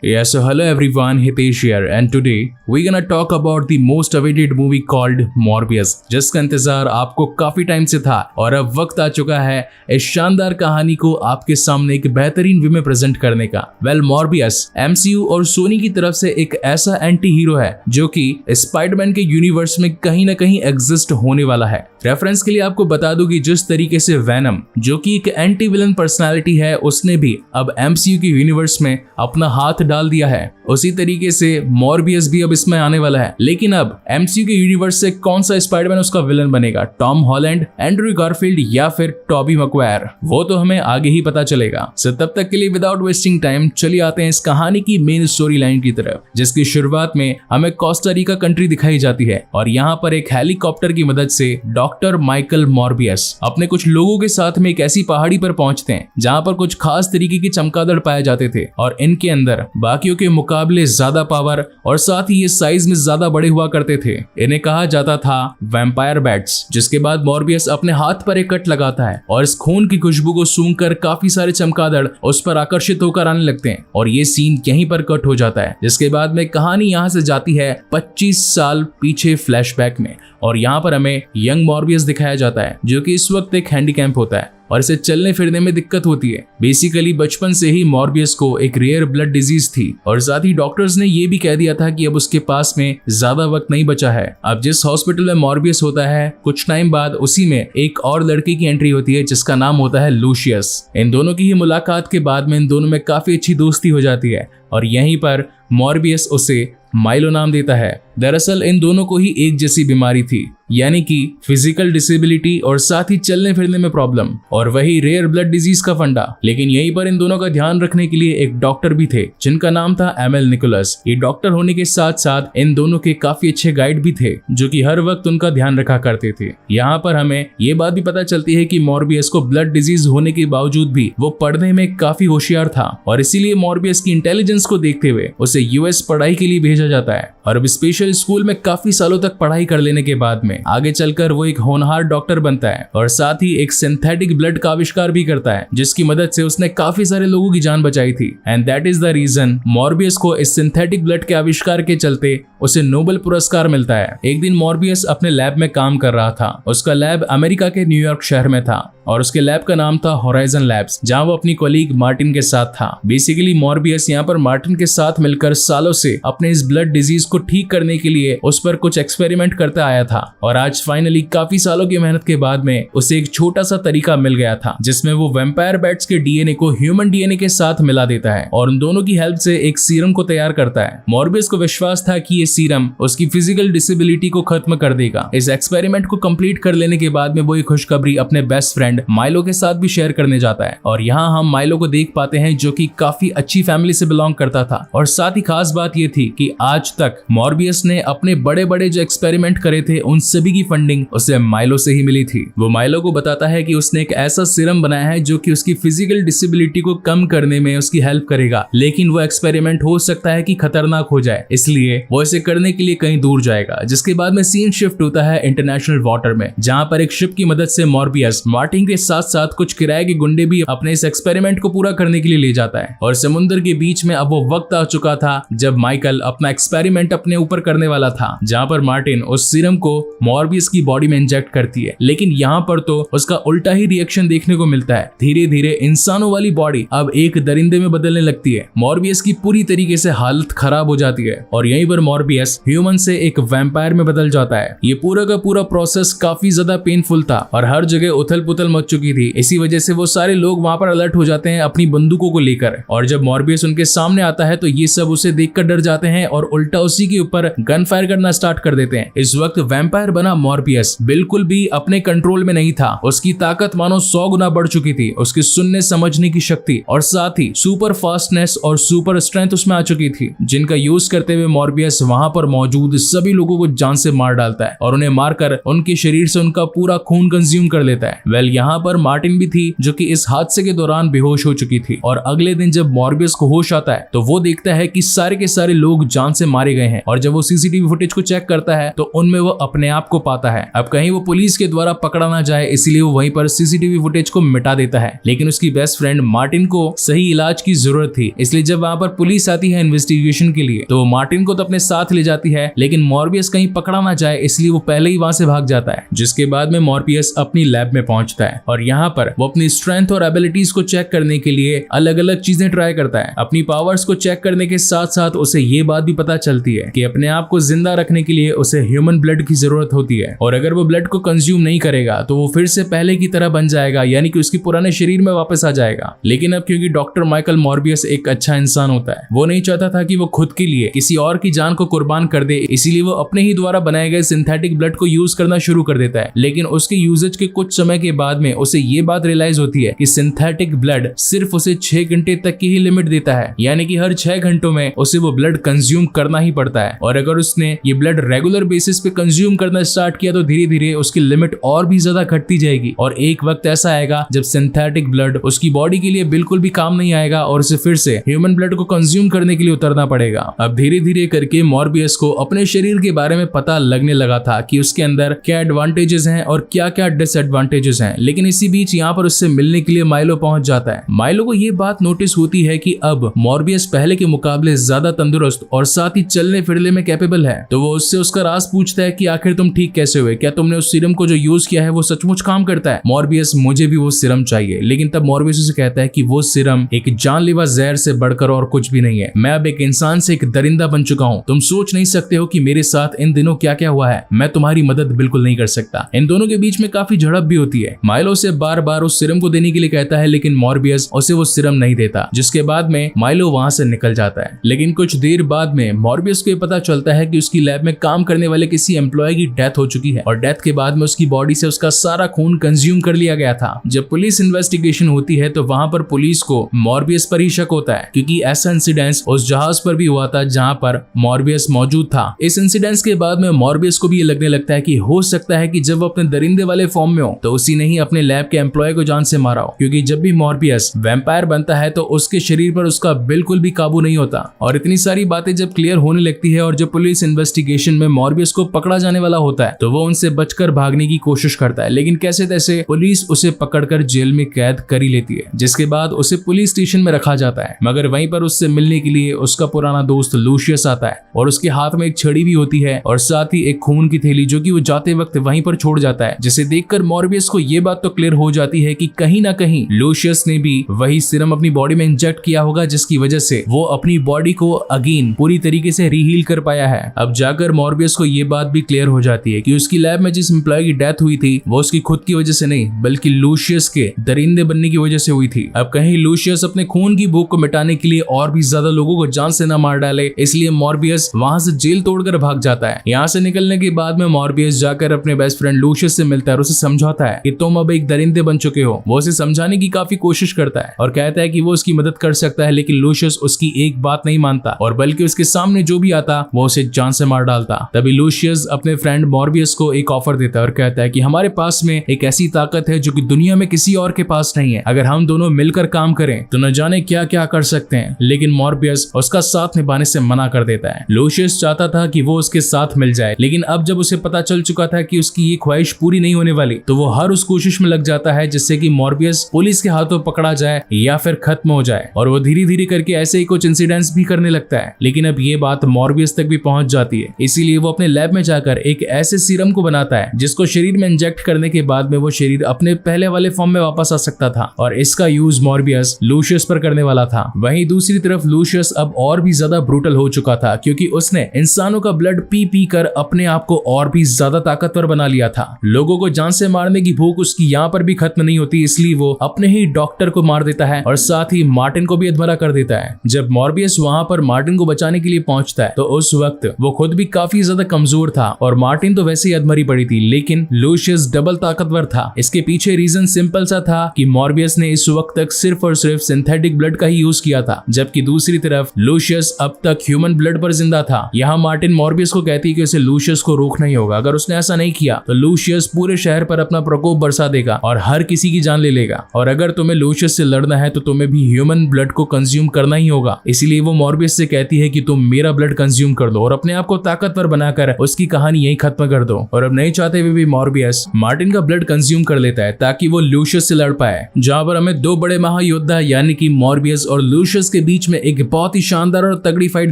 Yeah, so hello everyone, Hitesh here, and today we're gonna talk about the most awaited movie called Morbius, जिसका इंतजार आपको काफी time से था और अब वक्त आ चुका है इस शानदार कहानी को आपके सामने एक बेहतरीन वे में प्रेजेंट करने का। Morbius MCU और सोनी की तरफ से एक ऐसा एंटी हीरो है जो कि स्पाइडरमैन के यूनिवर्स में कहीं ना कहीं एग्जिस्ट होने वाला है। रेफरेंस के लिए आपको बता दूं कि जिस तरीके से वेनम जो कि एक एंटी विलन पर्सनालिटी है उसने भी अब MCU के यूनिवर्स में अपना हाथ डाल दिया है, उसी तरीके से मॉर्बियस भी अब इसमें आने वाला है। लेकिन अब MCU के यूनिवर्स से कौन सा स्पाइडरमैन उसका विलन बनेगा, टॉम हॉलैंड, एंड्रू गारफील्ड या फिर टॉबी मैगवायर, वो तो हमें आगे ही पता चलेगा। सो तब तक के लिए विदाउट वेस्टिंग टाइम चलिए आते हैं इस कहानी की मेन स्टोरी लाइन की तरफ, जिसकी शुरुआत में हमें कोस्टा रिका कंट्री दिखाई जाती है और यहाँ पर एक हेलीकॉप्टर की मदद से डॉक्टर माइकल मॉर्बियस अपने कुछ लोगों के साथ में एक ऐसी पहाड़ी पर पहुंचते हैं जहाँ पर कुछ खास तरीके की चमगादड़ पाए जाते थे और इनके अंदर बाकियों के मुकाबले ज्यादा पावर और साथ ही ये साइज में ज्यादा बड़े हुआ करते थे। इन्हें कहा जाता था वैम्पायर बैट्स। जिसके बाद मॉर्बियस अपने हाथ पर एक कट लगाता है और इस खून की खुशबू को सूंघकर काफी सारे चमगादड़ उस पर आकर्षित होकर आने लगते हैं और ये सीन यहीं पर कट हो जाता है। जिसके बाद में कहानी यहाँ से जाती है 25 साल पीछे फ्लैशबैक में और यहाँ पर हमें यंग मॉर्बियस दिखाया जाता है जो कि इस वक्त एक हैंडीकैप होता है और इसे चलने फिरने में दिक्कत होती है। बेसिकली बचपन से ही मॉर्बियस को एक रेयर ब्लड डिजीज थी और साथ ही डॉक्टर्स ने ये भी कह दिया था कि अब उसके पास में ज्यादा वक्त नहीं बचा है। अब जिस हॉस्पिटल में मॉर्बियस होता है कुछ टाइम बाद उसी में एक और लड़की की एंट्री होती है जिसका नाम होता है लूशियस। इन दोनों की ही मुलाकात के बाद में इन दोनों में काफी अच्छी दोस्ती हो जाती है और यहीं पर मॉर्बियस उसे माइलो नाम देता है। दरअसल इन दोनों को ही एक जैसी बीमारी थी, यानी कि फिजिकल डिसेबिलिटी और साथ ही चलने फिरने में प्रॉब्लम और वही रेयर ब्लड डिजीज का फंडा। लेकिन यहीं पर इन दोनों का ध्यान रखने के लिए एक डॉक्टर भी थे जिनका नाम था एमएल निकोलस। ये डॉक्टर होने के साथ साथ इन दोनों के काफी अच्छे गाइड भी थे जो कि हर वक्त उनका ध्यान रखा करते थे। यहाँ पर हमें ये बात भी पता चलती है कि मॉर्बियस को ब्लड डिजीज होने के बावजूद भी वो पढ़ने में काफी होशियार था और इसीलिए मॉर्बियस की इंटेलिजेंस को देखते हुए उसे यूएस पढ़ाई के लिए भेजा जाता है और अब स्पेशल स्कूल में काफी सालों तक पढ़ाई कर लेने के बाद में आगे चलकर वो एक होनहार डॉक्टर बनता है और साथ ही एक सिंथेटिक ब्लड का आविष्कार भी करता है जिसकी मदद से उसने काफी सारे लोगों की जान बचाई थी। And that is the reason Morbius को इस सिंथेटिक ब्लड के आविष्कार के चलते उसे नोबेल पुरस्कार मिलता है। एक दिन मॉर्बियस अपने लैब में काम कर रहा था। उसका लैब अमेरिका के न्यूयॉर्क शहर में था और उसके लैब का नाम था होराइजन लैब्स, जहां वो अपनी कोलीग मार्टिन के साथ था। बेसिकली मॉर्बियस यहाँ पर मार्टिन के साथ मिलकर सालों से अपने इस ब्लड डिजीज को ठीक करने के लिए उस पर कुछ एक्सपेरिमेंट करता आया था और आज फाइनली काफी सालों की मेहनत के बाद में उसे एक छोटा सा तरीका मिल गया था जिसमें वो वैम्पायर बैट्स के डीएनए को ह्यूमन डीएनए के साथ मिला देता है और उन दोनों की हेल्प से एक सीरम को तैयार करता है। मॉर्बियस को विश्वास था कि ये सीरम उसकी फिजिकल डिसेबिलिटी को खत्म कर देगा। इस एक्सपेरिमेंट को कंप्लीट कर लेने के बाद में वो ये खुशखबरी अपने बेस्ट फ्रेंड माइलो के साथ भी शेयर करने जाता है और यहाँ हम माइलो को देख पाते हैं जो कि काफी अच्छी फैमिली से बिलोंग करता था और साथ ही खास बात ये थी कि आज तक मॉर्बियस ने अपने बड़े बड़े जो एक्सपेरिमेंट करे थे उन सभी की फंडिंग उसे माइलो से ही मिली थी। वो माइलो को बताता है कि उसने एक ऐसा सीरम बनाया है जो कि उसकी फिजिकल डिसेबिलिटी को कम करने में उसकी हेल्प करेगा, लेकिन वो एक्सपेरिमेंट हो सकता है कि खतरनाक हो जाए, इसलिए वो इसे करने के लिए कहीं दूर जाएगा। जिसके बाद में सीन शिफ्ट होता है इंटरनेशनल वाटर में, जहां पर एक शिप की मदद से मॉर्बियस मार्टिन के साथ साथ कुछ किराए के गुंडे भी अपने इस एक्सपेरिमेंट को पूरा करने के लिए ले जाता है और समुद्र के बीच में अब वो वक्त आ चुका था जब माइकल अपना एक्सपेरिमेंट अपने ऊपर करने वाला था, जहां पर मार्टिन उस सीरम को मॉर्बियस की बॉडी में इंजेक्ट करती है। लेकिन यहाँ पर तो उसका उल्टा ही रिएक्शन देखने को मिलता है। धीरे धीरे इंसानों वाली बॉडी अब एक दरिंदे में बदलने लगती है। मॉर्बियस की पूरी तरीके से हालत खराब हो जाती है और यहीं पर मॉर्बियस ह्यूमन से एक वैम्पायर में बदल जाता है। ये पूरा का पूरा प्रोसेस काफी ज्यादा पेनफुल था और हर जगह उथल पुथल मच चुकी थी। इसी वजह से वो सारे लोग वहां पर अलर्ट हो जाते हैं अपनी बंदूकों को लेकर और जब मॉर्बियस उनके सामने आता है तो ये सब उसे देखकर डर जाते हैं और उल्टा उसी के ऊपर गन फायर करना स्टार्ट कर देते हैं। इस वक्त वैम्पायर बना मॉर्बियस बिल्कुल भी अपने कंट्रोल में नहीं था। उसकी ताकत मानो 100 गुना बढ़ चुकी थी। उसकी सुनने समझने की शक्ति और साथ ही सुपर फास्टनेस और सुपर स्ट्रेंथ उसमें आ चुकी थी, जिनका यूज करते हुए मॉर्बियस वहां पर मौजूद सभी लोगों को जान से मार डालता है और उन्हें मारकर उनके शरीर से उनका पूरा खून कंज्यूम कर लेता है। वेल यहाँ पर मार्टिन भी थी जो कि इस हादसे के दौरान बेहोश हो चुकी थी और अगले दिन जब मॉर्बियस को होश आता है तो वो देखता है कि सारे के सारे लोग जान से मारे गए हैं और जब वो सीसीटीवी फुटेज को चेक करता है तो उनमें वो अपने आप को पाता है। अब कहीं वो पुलिस के द्वारा पकड़ा ना जाए इसलिए वो वहीं पर सीसीटीवी फुटेज को मिटा देता है। लेकिन उसकी बेस्ट फ्रेंड मार्टिन को सही इलाज की जरूरत थी, इसलिए जब वहां पर पुलिस आती है इन्वेस्टिगेशन के लिए तो मार्टिन को तो अपने साथ ले जाती है, लेकिन मॉर्बियस कहीं पकड़ा ना जाए इसलिए वो पहले ही वहां से भाग जाता है। जिसके बाद में मॉर्बियस अपनी लैब में पहुंचता है और यहाँ पर वो अपनी स्ट्रेंथ और एबिलिटीज को चेक करने के लिए अलग अलग चीजें ट्राई करता है। अपनी पावर्स को चेक करने के साथ साथ उसे ये बात भी पता चलती है कि अपने आप को जिंदा रखने के लिए उसे ह्यूमन ब्लड की जरूरत होती है, और अगर वो ब्लड को कंज्यूम नहीं करेगा तो वो फिर से पहले की तरह बन जाएगा, यानी कि उसकी पुराने शरीर में वापस आ जाएगा। लेकिन अब क्योंकि डॉक्टर माइकल मॉर्बियस एक अच्छा इंसान होता है, वो नहीं चाहता था कि वो खुद के लिए किसी और की जान को कुर्बान कर दे, इसीलिए वो अपने ही द्वारा बनाए गए सिंथेटिक ब्लड को यूज करना शुरू कर देता है। लेकिन उसके यूजेज के कुछ समय के बाद में उसे ये बात रियलाइज होती है कि सिंथेटिक ब्लड सिर्फ उसे 6 घंटे तक की ही लिमिट देता है, यानी कि हर 6 घंटों में उसे वो ब्लड कंज्यूम करना ही पड़ता है। और अगर उसने ये ब्लड रेगुलर बेसिस पे कंज्यूम करना स्टार्ट किया तो धीरे धीरे उसकी लिमिट और भी ज्यादा घटती जाएगी, और एक वक्त ऐसा आएगा जब सिंथेटिक ब्लड उसकी बॉडी के लिए बिल्कुल भी काम नहीं आएगा और उसे फिर से ह्यूमन ब्लड को कंज्यूम करने के लिए उतरना पड़ेगा। अब धीरे धीरे करके मॉर्बियस को अपने शरीर के बारे में पता लगने लगा था कि उसके अंदर क्या एडवांटेजेस हैं और क्या क्या डिसएडवांटेजेस हैं। लेकिन इसी बीच यहाँ पर उससे मिलने के लिए माइलो पहुंच जाता है। माइलो को ये बात नोटिस होती है कि अब मॉर्बियस पहले के मुकाबले ज्यादा तंदुरुस्त और साथ ही चलने फिरने में कैपेबल है, तो वो उससे उसका राज पूछता है कि आखिर तुम ठीक कैसे हुए, क्या तुमने उस सीरम को जो यूज किया है वो सचमुच काम करता है। मॉर्बियस मुझे भी वो सीरम चाहिए, लेकिन तब मॉर्बियस उसे कहता है कि वो सीरम एक जानलेवा जहर से बढ़कर और कुछ भी नहीं है। मैं अब एक इंसान से एक दरिंदा बन चुका हूँ, तुम सोच नहीं सकते हो कि मेरे साथ इन दिनों क्या क्या हुआ है, मैं तुम्हारी मदद बिल्कुल नहीं कर सकता। इन दोनों के बीच में काफी झड़प भी होती है। माइलो से बार बार उस सीरम को देने के लिए कहता है, लेकिन मॉर्बियस उसे वो सीरम नहीं देता, जिसके बाद में माइलो वहां से निकल जाता है। लेकिन कुछ देर बाद में मॉर्बियस को पता चलता है कि उसकी लैब में काम करने वाले किसी एम्प्लॉय की डेथ हो चुकी है, और डेथ के बाद में उसकी बॉडी से उसका सारा खून कंज्यूम कर लिया गया था। जब पुलिस इन्वेस्टिगेशन होती है तो वहां पर पुलिस को मॉर्बियस पर ही शक होता है, क्योंकि ऐसा इंसिडेंस उस जहाज पर भी हुआ था जहां पर मॉर्बियस मौजूद था। इस इंसिडेंस के बाद में मॉर्बियस को भी ये लगने लगता है कि हो सकता है कि जब वो अपने दरिंदे वाले फॉर्म में हो तो उसी ने ही अपने लैब के एम्प्लॉय को जान से मारा हो, क्योंकि जब भी मॉर्बियस वैम्पायर बनता है तो उसके शरीर पर उसका बिल्कुल भी काबू नहीं होता। और इतनी सारी बातें जब क्लियर होने लगती है और जब पुलिस इन्वेस्टिगेशन में मॉर्बियस को पकड़ा जाने वाला होता है तो वो उनसे बचकर भागने की कोशिश करता है, लेकिन कैसे तैसे पुलिस उसे पकड़कर जेल में कैद कर ही लेती है, जिसके बाद उसे पुलिस स्टेशन में रखा जाता है। मगर वहीं पर उससे मिलने के लिए उसका पुराना दोस्त लूशियस आता है, और उसके हाथ में एक छड़ी भी होती है और साथ ही एक खून की थैली जो कि वो जाते वक्त वहीं पर छोड़ जाता है, जिसे देखकर मॉर्बियस को ये बात तो क्लियर हो जाती है कि कहीं ना कहीं लूशियस ने भी वही सीरम अपनी बॉडी में इंजेक्ट किया होगा, जिसकी वजह से वो अपनी बॉडी को अगेन पूरी तरीके से रीहील कर पाया है। अब जाकर मॉर्बियस को ये बात भी क्लियर हो जाती है कि उसकी लैब में जिस एम्प्लॉय की डेथ हुई थी वो उसकी खुद की वजह से नहीं बल्कि लूशियस के दरिंदे बनने की वजह से हुई थी। अब कहीं लूशियस अपने खून की भूख को मिटाने के लिए और भी ज्यादा लोगों को जान से न मार डाले, इसलिए मॉर्बियस वहां से जेल तोड़कर भाग जाता है। यहाँ से निकलने के बाद में मॉर्बियस जाकर अपने बेस्ट फ्रेंड लूशियस से मिलता है और उसे समझाता है कि तुम अब एक दरिंदे बन चुके हो। वो उसे समझाने की काफी कोशिश करता है और कहता है कि वो उसकी मदद कर सकता है, लेकिन लूशियस उसकी एक बात नहीं मानता और बल्कि उसके सामने जो भी आता वो उसे जान से मार डालता। तभी लूशियस अपने फ्रेंड मॉर्बियस को एक ऑफर देता है और कहता है कि हमारे पास में एक ऐसी ताकत है जो कि दुनिया में किसी और के पास नहीं है, अगर हम दोनों मिलकर काम करें तो न जाने क्या क्या कर सकते हैं। लेकिन मॉर्बियस उसका साथ निभाने से मना कर देता है। लूशियस चाहता था कि वो उसके साथ मिल जाए, लेकिन अब जब उसे पता चल चुका था कि उसकी ये ख्वाहिश पूरी नहीं होने वाली तो वो हर उस कोशिश में लग जाता है जिससे कि मॉर्बियस पुलिस के हाथों पकड़ा जाए या फिर खत्म हो जाए, और वो धीरे धीरे करके ऐसे ही कुछ इंसिडेंट्स भी करने लगता है। लेकिन अब ये बात मॉर्बियस तक भी पहुंच जाती है, इसीलिए वो अपने लैब में जाकर एक ऐसे सीरम को बनाता है जिसको शरीर में इंजेक्ट करने के बाद में वो शरीर अपने पहले वाले फॉर्म में वापस आ सकता था, और इसका यूज मॉर्बियस लूशियस पर करने वाला था। वहीं दूसरी तरफ लूशियस अब और भी ज्यादा ब्रूटल हो चुका था, क्योंकि उसने इंसानों का ब्लड पी पी कर अपने आप को और भी ज्यादा ताकतवर बना लिया था। लोगों को जान से मारने की भूख उसकी यहाँ पर भी खत्म नहीं होती, इसलिए वो अपने ही डॉक्टर को मार देता है और साथ ही मार्टिन को भी अधमरा कर देता है। जब मॉर्बियस वहां पर मार्टिन को बचाने के लिए पहुंचता है तो उस वक्त वो खुद भी काफी ज्यादा कमजोर था और मार्टिन तो वैसे ही अधमरी पड़ी थी, लेकिन लूशियस डबल ताकतवर था। इसके पीछे रीजन सिंपल सा था कि मॉर्बियस ने इस वक्त तक सिर्फ और सिर्फ सिंथेटिक ब्लड का ही यूज किया था, जबकि दूसरी तरफ लूशियस अब तक ह्यूमन ब्लड पर जिंदा था। यहाँ मार्टिन मॉर्बियस को कहती है कि उसे लूशियस को रोकना ही होगा, अगर उसने ऐसा नहीं किया तो लूशियस पूरे शहर पर अपना प्रकोप बरसा देगा और हर किसी की जान ले लेगा, और अगर तुम्हें लूशियस से लड़ना है तो तुम्हें भी ह्यूमन ब्लड को कंज्यूम करना ही होगा। इसीलिए वो मॉर्बियस से कहती है कि तुम मेरा ब्लड कंज्यूम कर दो दो और अपने आप को ताकतवर बनाकर उसकी कहानी यही खत्म कर दो। और अब नहीं चाहते हुए भी मॉर्बियस मार्टिन का ब्लड कंज्यूम कर लेता है ताकि वो लूशियस से लड़ पाए, जहां पर हमें दो बड़े महायोद्धा यानी कि मॉर्बियस और लूशियस के बीच में एक बहुत ही शानदार और तगड़ी फाइट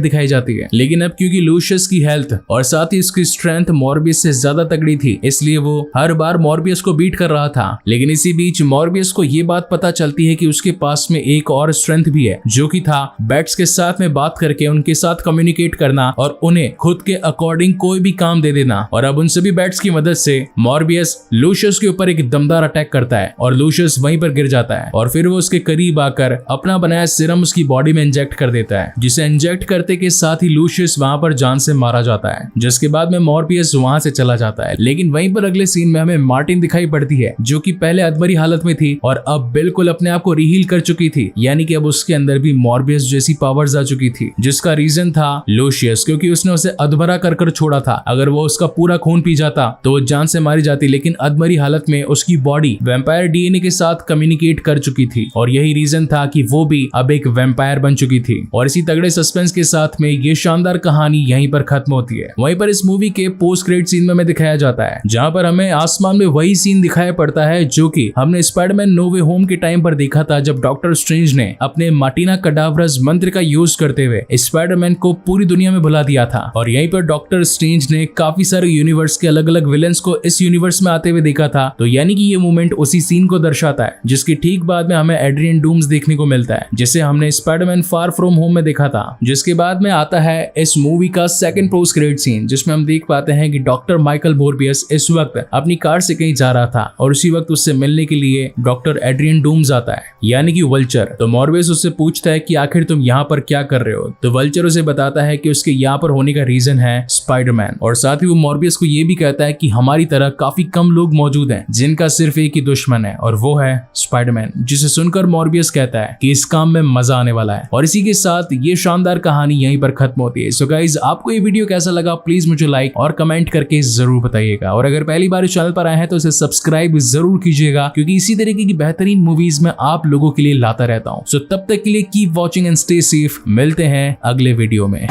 दिखाई जाती है। लेकिन अब क्योंकि लूशियस की हेल्थ और साथ ही उसकी स्ट्रेंथ मॉर्बियस से ज्यादा तगड़ी थी, इसलिए वो हर बार मॉर्बियस को बीट कर रहा था। लेकिन इसी बीच मॉर्बियस को ये बात पता चलती है कि उसके पास में एक और स्ट्रेंथ भी है, जो कि था बैट्स के साथ में बात करके उनके साथ कम्युनिकेट करना और उन्हें खुद के अकॉर्डिंग कोई भी काम दे देना। और अब उन सभी बैट्स की मदद से मॉर्बियस लूशियस के ऊपर एक दमदार अटैक करता है और लूशियस वहीं पर गिर जाता है और फिर वो उसके करीब आकर अपना बनाया सीरम उसकी बॉडी में इंजेक्ट कर देता है, जिसे इंजेक्ट करते के साथ ही लूशियस वहां पर जान से मारा जाता है, जिसके बाद में मॉर्बियस वहां से चला जाता है। लेकिन वहीं पर अगले सीन में हमें मार्टिन दिखाई पड़ती है, जो कि पहले अधमरी हालत में थी और अब बिल्कुल अपने आप को रिहील कर चुकी थी, यानी कि अब उसके अंदर भी मॉर्बियस जैसी पावर्स आ चुकी थी, जिसका रीजन था लूशियस, क्योंकि उसने उसे अधमरा कर छोड़ा था। अगर वो उसका पूरा खून पी जाता तो वो जान से मारी जाती, लेकिन अधमरी हालत में उसकी बॉडी वैम्पायर डीएनए के साथ कम्युनिकेट कर चुकी थी और यही रीजन था कि वो भी अब एक वैम्पायर बन चुकी थी। और इसी तगड़े सस्पेंस के साथ में ये शानदार कहानी यहीं पर खत्म होती है। वहीं पर इस मूवी के पोस्ट क्रेडिट सीन में हमें दिखाया जाता है, जहां पर हमें आसमान में वही सीन दिखाया पड़ता है जो कि हमने स्पाइडरमैन नो वे होम के टाइम पर देखा था, जब डॉक्टर स्ट्रेंज ने अपने मार्टिना कडावरस मंत्र का यूज करते हुए स्पाइडरमैन को पूरी दुनिया में भुला दिया था। और यहीं पर डॉक्टर स्ट्रेंज ने काफी सारे यूनिवर्स के अलग अलग विलेंस को इस यूनिवर्स में आते हुए देखा था। तो यानी कि ये मूवमेंट उसी सीन को दर्शाता है, जिसके ठीक बाद में हमें एड्रियन डूम्स देखने को मिलता है, जिसे हमने स्पाइडरमैन फार फ्रॉम होम में देखा था। जिसके बाद में आता है इस मूवी का सेकंड पोस्ट क्रेडिट सीन, जिसमें हम देख पाते हैं कि डॉक्टर माइकल मोर्बियस इस वक्त अपनी कार से कहीं जा रहा था और उसी वक्त उससे मिलने के लिए डॉक्टर एड्रियन डूम्स आता है, यानी कि वल्चर। तो मॉर्बियस उससे पूछता है कि आखिर तुम यहाँ पर क्या कर रहे हो। तो वल्चर उसे बताता है कि उसके यहाँ पर होने का रीजन है स्पाइडरमैन, और साथ ही वो मॉर्बियस को ये भी कहता है कि हमारी तरह काफी कम लोग मौजूद हैं जिनका सिर्फ एक ही दुश्मन है और वो है स्पाइडरमैन। जिसे सुनकर मॉर्बियस कहता है कि इस काम में मजा आने वाला है। और इसी के साथ ये शानदार कहानी यहीं पर खत्म होती है। सो गाइज, आपको ये वीडियो कैसा लगा प्लीज मुझे लाइक और कमेंट करके जरूर बताइएगा, और अगर पहली बार इस चैनल पर आए हैं तो इसे सब्सक्राइब जरूर कीजिएगा, क्योंकि इसी तरीके की बेहतरीन मूवीज में आप लोगों के लिए लाता रहता हूँ। सो तब तक के लिए keep watching and stay safe. मिलते हैं अगले वीडियो में।